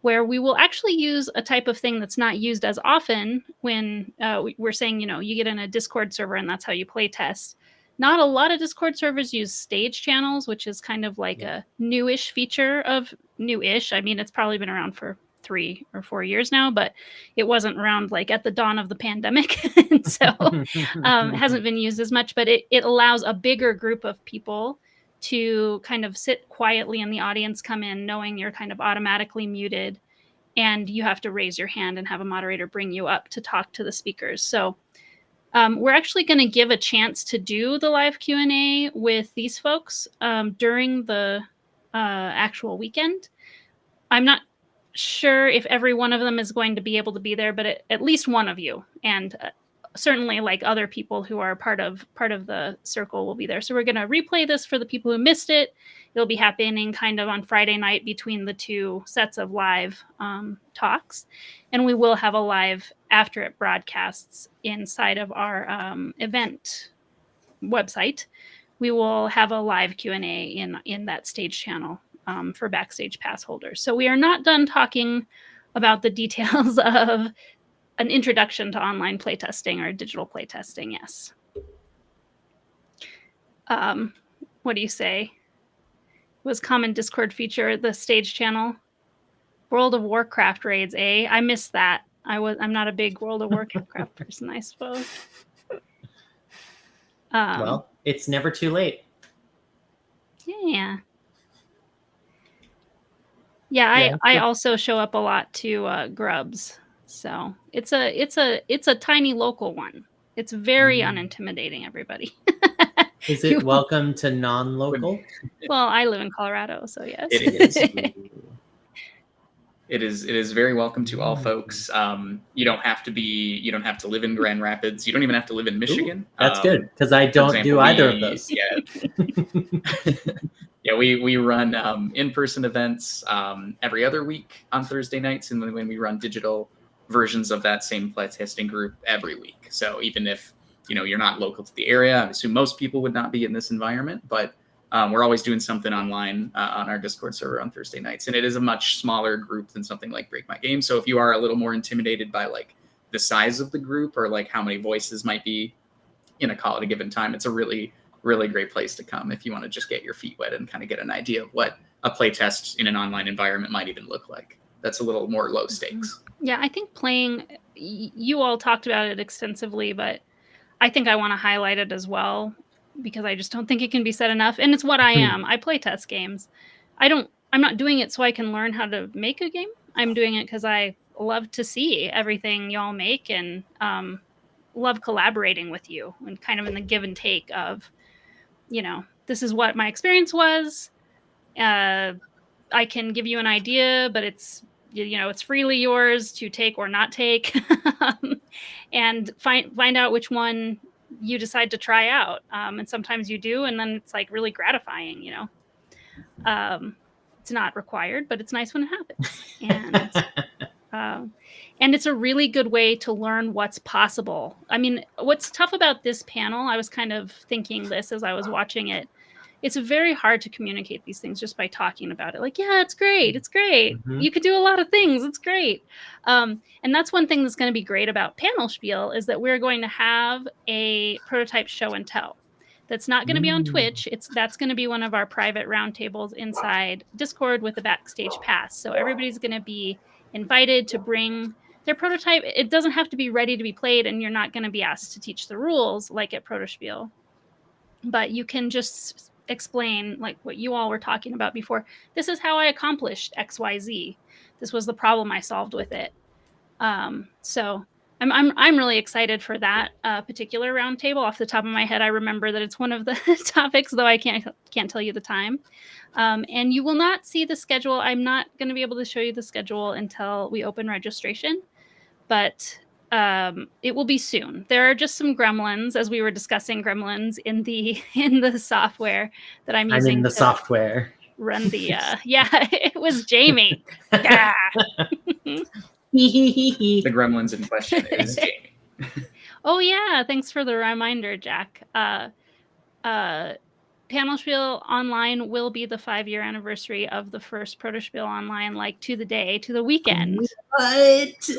where we will actually use a type of thing that's not used as often when we're saying, you get in a Discord server and that's how you play test. Not a lot of Discord servers use stage channels, which is kind of like a newish feature of newish. I mean, it's probably been around for 3 or 4 years now, but it wasn't around like at the dawn of the pandemic. And so it hasn't been used as much, but it allows a bigger group of people to kind of sit quietly in the audience, come in knowing you're kind of automatically muted, and you have to raise your hand and have a moderator bring you up to talk to the speakers. So we're actually going to give a chance to do the live Q&A with these folks during the actual weekend. I'm not sure if every one of them is going to be able to be there, but at least one of you, and certainly like other people who are part of the circle will be there. So we're going to replay this for the people who missed it. It'll be happening kind of on Friday night between the 2 sets of live talks. And we will have a live after it broadcasts inside of our event website. We will have a live Q&A in that stage channel for backstage pass holders. So we are not done talking about the details of an introduction to online playtesting or digital playtesting. Yes. What do you say? Was common Discord feature the stage channel? World of Warcraft raids, eh? I missed that. I'm not a big World of Warcraft person, I suppose. Well, it's never too late. Yeah. Yeah, I also show up a lot to Grubs. So it's a tiny local one. It's very unintimidating, everybody. Is it welcome to non-local? Well, I live in Colorado, so yes. It is. It is very welcome to all folks. You don't have to live in Grand Rapids. You don't even have to live in Michigan. Ooh, that's good, because I don't do either of those. Yeah, we run in-person events every other week on Thursday nights, and when we run digital versions of that same playtesting group every week. So even if you're not local to the area, I assume most people would not be in this environment, but we're always doing something online on our Discord server on Thursday nights, and it is a much smaller group than something like Break My Game. So if you are a little more intimidated by like the size of the group or like how many voices might be in a call at a given time, it's a really, really great place to come if you want to just get your feet wet and kind of get an idea of what a playtest in an online environment might even look like. That's a little more low stakes. Yeah, I think you all talked about it extensively, but I think I want to highlight it as well, because I just don't think it can be said enough. And it's what I am. I play test games. I don't not doing it so I can learn how to make a game. I'm doing it because I love to see everything y'all make and love collaborating with you and kind of in the give and take of, this is what my experience was. I can give you an idea, but it's freely yours to take or not take, and find out which one you decide to try out. And sometimes you do, and then it's like really gratifying, It's not required, but it's nice when it happens. And it's a really good way to learn what's possible. I mean, what's tough about this panel, I was kind of thinking this as I was watching it. It's very hard to communicate these things just by talking about it. Like, yeah, it's great. It's great. Mm-hmm. You could do a lot of things. It's great. And that's one thing that's going to be great about Panel Spiel is that we're going to have a prototype show and tell. That's not going to be on Twitch. That's going to be one of our private roundtables inside Discord with a backstage pass. So everybody's going to be invited to bring their prototype. It doesn't have to be ready to be played, and you're not going to be asked to teach the rules like at Protospiel. But you can just explain like what you all were talking about before. This is how I accomplished XYZ. This was the problem I solved with it. So I'm really excited for that particular roundtable. Off the top of my head, I remember that it's one of the topics, though I can't tell you the time. And you will not see the schedule. I'm not going to be able to show you the schedule until we open registration, but it will be soon. There are just some gremlins, as we were discussing gremlins in the software that I'm using. I'm in the software. Run the yeah, it was Jamie. Yeah. The gremlins in question is Jamie. Oh yeah, thanks for the reminder, Jack. Panel Spiel Online will be the 5-year anniversary of the first Protospiel Online, like to the day, to the weekend. What?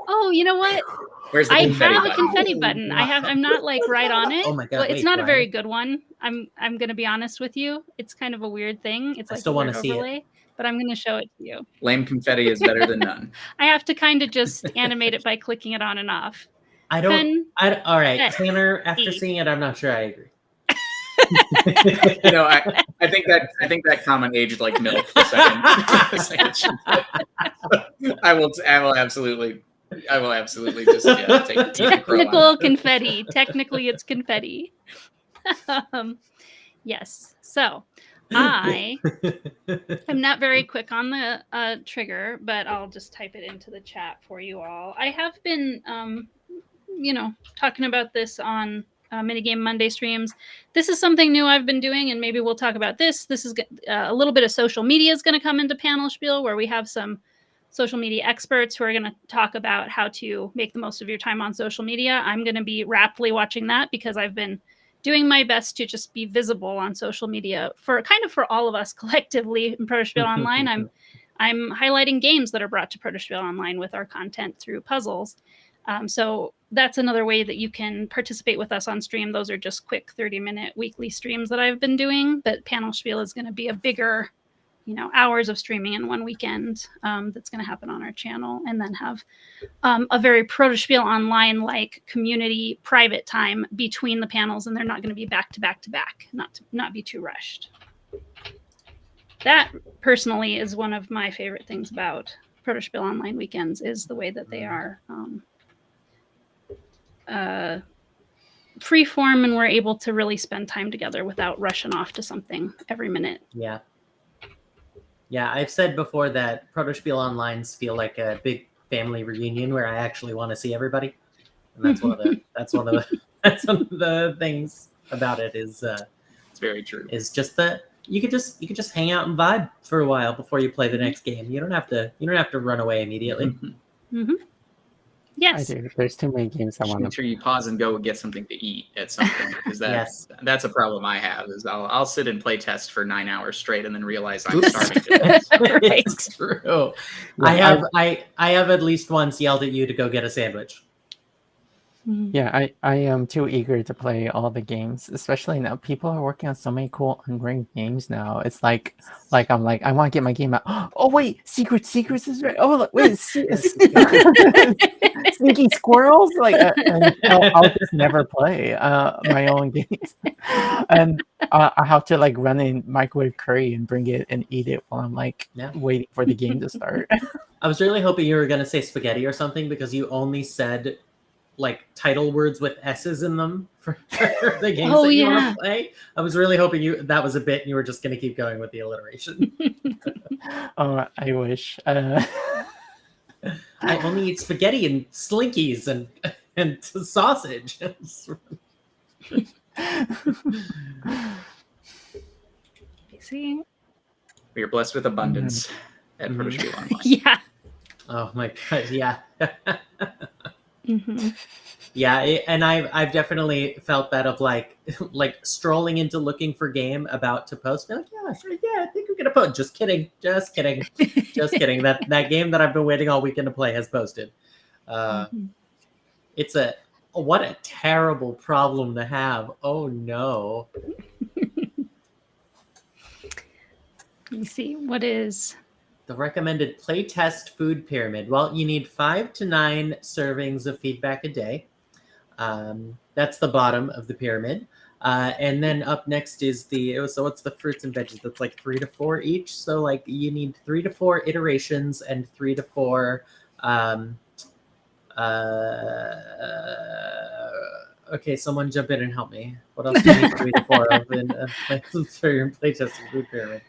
Oh, you know what? Where's the I confetti have a button? confetti button. I'm not like right on it. Oh my god! Well, it's wait, not a what? very good one. I'm gonna be honest with you. It's kind of a weird thing. It's I like still a wanna weird see it. overlay, but I'm gonna show it to you. Lame confetti is better than none. I have to kind of just animate it by clicking it on and off. I don't. All right, Confetti. Tanner. After seeing it, I'm not sure I agree. You know, I think that comment aged like milk. The second. I will absolutely just take the Technical confetti. Technically, it's confetti. Yes. So I am not very quick on the trigger, but I'll just type it into the chat for you all. I have been, talking about this on Minigame Monday streams. This is something new I've been doing, and maybe we'll talk about this. This is a little bit of social media is going to come into Panel Spiel, where we have some social media experts who are going to talk about how to make the most of your time on social media. I'm going to be raptly watching that because I've been doing my best to just be visible on social media for all of us collectively in Protospiel Online. I'm highlighting games that are brought to Protospiel Online with our content through puzzles. So that's another way that you can participate with us on stream. Those are just quick 30-minute weekly streams that I've been doing, but Panel Spiel is going to be a bigger, hours of streaming in one weekend that's going to happen on our channel, and then have a very Protospiel Online like community private time between the panels, and they're not going to be back to back to back, not be too rushed. That personally is one of my favorite things about Protospiel Online weekends, is the way that they are free form, and we're able to really spend time together without rushing off to something every minute. Yeah, I've said before that Protospiel Onlines feel like a big family reunion where I actually want to see everybody, and that's one of the things about it is it's very true. Is just that you could just hang out and vibe for a while before you play the next game. You don't have to run away immediately. Mm-hmm. Yes. I do. There's too many games I want to. Make sure you pause and go get something to eat at some point, because that's a problem I have. Is I'll sit and play test for 9 hours straight and then realize I'm starving to death. Right. It's true. I have at least once yelled at you to go get a sandwich. Yeah, I am too eager to play all the games, especially now. People are working on so many cool unranked games now. It's like I'm like, I want to get my game out. Oh wait, Secrets is right. Oh look, wait, sneaky squirrels. Like, and I'll just never play my own games, and I have to like run in microwave curry and bring it and eat it while I'm like waiting for the game to start. I was really hoping you were gonna say spaghetti or something because you only said like title words with S's in them for the games that you want to play. I was really hoping that was a bit and you were just going to keep going with the alliteration. Oh, I wish. I only eat spaghetti and slinkies and sausage. See, We are blessed with abundance at Protospiel Online. Yeah. Oh my god, yeah. Mm-hmm. Yeah, and I've definitely felt that of like strolling into looking for game about to post. Like, yeah, sure, yeah, I think we're gonna post. Just kidding. That game that I've been waiting all weekend to play has posted. It's what a terrible problem to have. Oh no. Let me see. What is the recommended playtest food pyramid? Well, you need 5 to 9 servings of feedback a day. That's the bottom of the pyramid. And then up next is so what's the fruits and veggies? That's like 3 to 4 each. So like you need 3 to 4 iterations and 3 to 4 okay, someone jump in and help me. What else do you need 3 to 4 of for your playtesting food pyramid?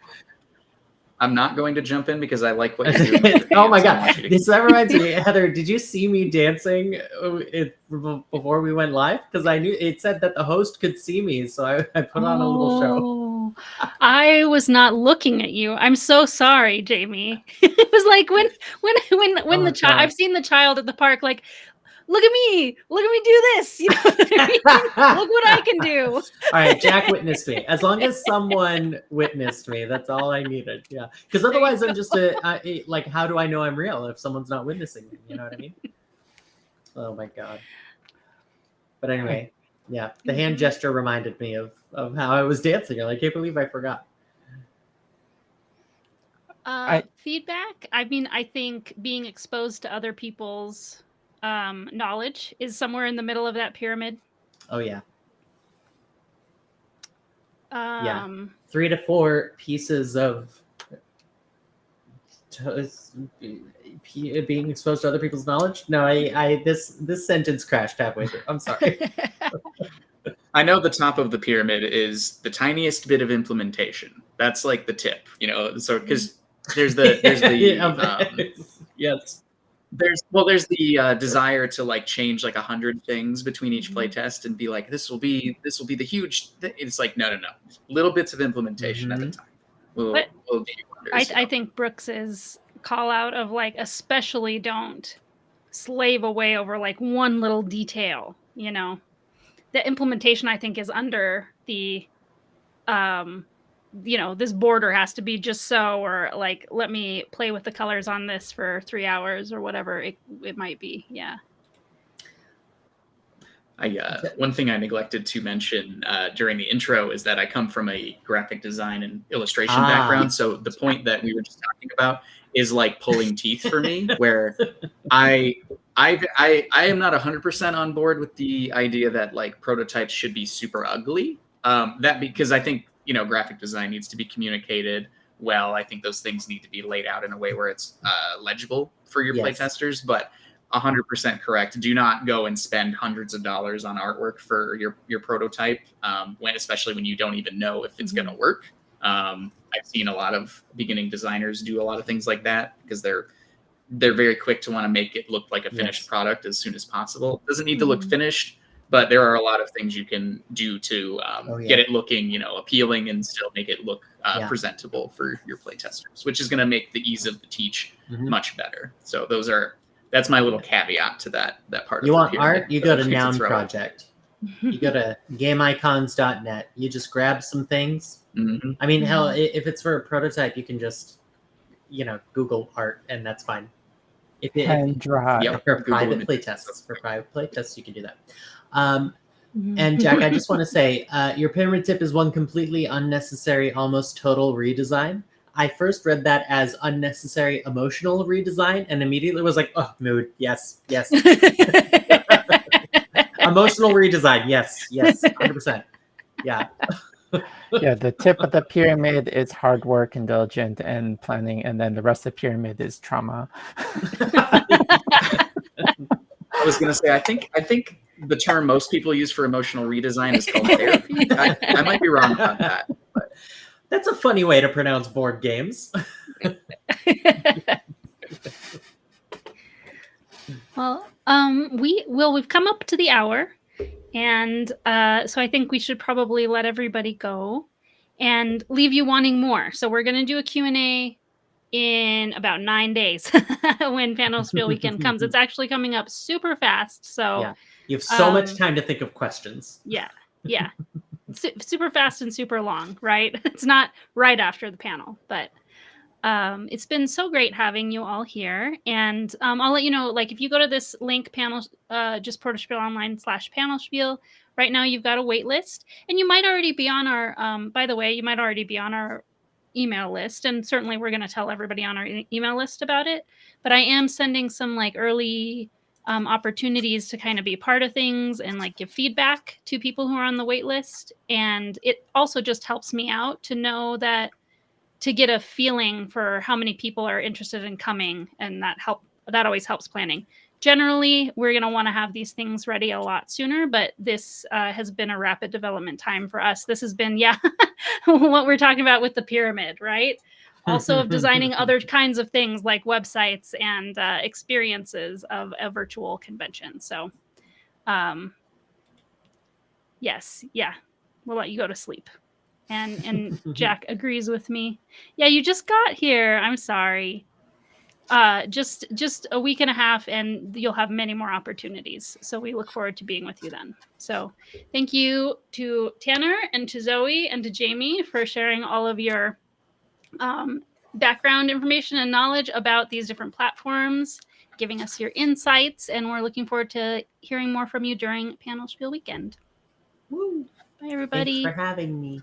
I'm not going to jump in because I like what you're doing. Oh my god, that reminds me, Heather. Did you see me dancing before we went live? Because I knew it said that the host could see me, so I put on a little show. I was not looking at you. I'm so sorry, Jamie. It was like when the child. I've seen the child at the park, like. Look at me do this. You know what I mean? Look what I can do. All right, Jack witnessed me. As long as someone witnessed me, that's all I needed. Yeah, because otherwise I'm just like, how do I know I'm real if someone's not witnessing me? You know what I mean? Oh my god. But anyway, yeah, the hand gesture reminded me of how I was dancing. I can't believe I forgot. Feedback. I mean, I think being exposed to other people's knowledge is somewhere in the middle of that pyramid. Oh yeah. 3 to 4 pieces of being exposed to other people's knowledge. No, this sentence crashed halfway through. I'm sorry. I know the top of the pyramid is the tiniest bit of implementation. That's like the tip, so because there's the yes. There's the desire to like change like 100 things between each playtest and be like, this will be the huge it's like no little bits of implementation at a time will do wonders. I think Brooks's call out of like especially don't slave away over like one little detail. The implementation I think is under the this border has to be just so, or like, let me play with the colors on this for 3 hours or whatever it might be. Yeah. One thing I neglected to mention during the intro is that I come from a graphic design and illustration background. So the point that we were just talking about is like pulling teeth for me, where I am not 100% on board with the idea that like prototypes should be super ugly. Because I think, graphic design needs to be communicated well. I think those things need to be laid out in a way where it's legible for your playtesters, but 100% correct. Do not go and spend hundreds of dollars on artwork for your prototype, especially when you don't even know if it's going to work. I've seen a lot of beginning designers do a lot of things like that because they're very quick to want to make it look like a finished product as soon as possible. It doesn't need to look finished, but there are a lot of things you can do to get it looking, appealing and still make it look presentable for your playtesters, which is going to make the ease of the teach much better. So that's my little caveat to that part. You want art? You go to Noun Project. You go to gameicons.net. You just grab some things. I mean, hell, if it's for a prototype, you can just, Google art, and that's fine. Pen Drive. Yep. For Google private Images. playtests. For private playtests, you can do that. And Jack, I just want to say, your pyramid tip is one completely unnecessary, almost total redesign. I first read that as unnecessary emotional redesign and immediately was like, oh, mood. Yes, yes. Emotional redesign. Yes, yes, 100%. Yeah. Yeah, the tip of the pyramid is hard work and diligent and planning, and then the rest of the pyramid is trauma. I was going to say, I think the term most people use for emotional redesign is called therapy. I might be wrong about that. But. That's a funny way to pronounce board games. Well, we've come up to the hour, and so I think we should probably let everybody go and leave you wanting more. So we're going to do a Q&A in about 9 days when Panel Spiel Weekend comes. It's actually coming up super fast. So yeah. You have so much time to think of questions. Yeah. Super fast and super long, right? It's not right after the panel, but it's been so great having you all here. And I'll let you know, like, if you go to this link, panel, just porterspiel.online/panelspiel, right now you've got a wait list, and you might already be on our, by the way, you might already be on our email list, and certainly we're going to tell everybody on our email list about it. But I am sending some like early opportunities to kind of be part of things and like give feedback to people who are on the wait list. And it also just helps me out to know that, to get a feeling for how many people are interested in coming, and that always helps planning. Generally, we're going to want to have these things ready a lot sooner, but this has been a rapid development time for us. This has been, what we're talking about with the pyramid, right? Also of designing other kinds of things like websites and experiences of a virtual convention. So, yes, we'll let you go to sleep. And Jack agrees with me. Yeah, you just got here. I'm sorry. Just a week and a half, and you'll have many more opportunities. So we look forward to being with you then. So thank you to Tanner and to Zoe and to Jamie for sharing all of your background information and knowledge about these different platforms, giving us your insights, and we're looking forward to hearing more from you during Panel Spiel Weekend. Woo. Bye, everybody. Thanks for having me.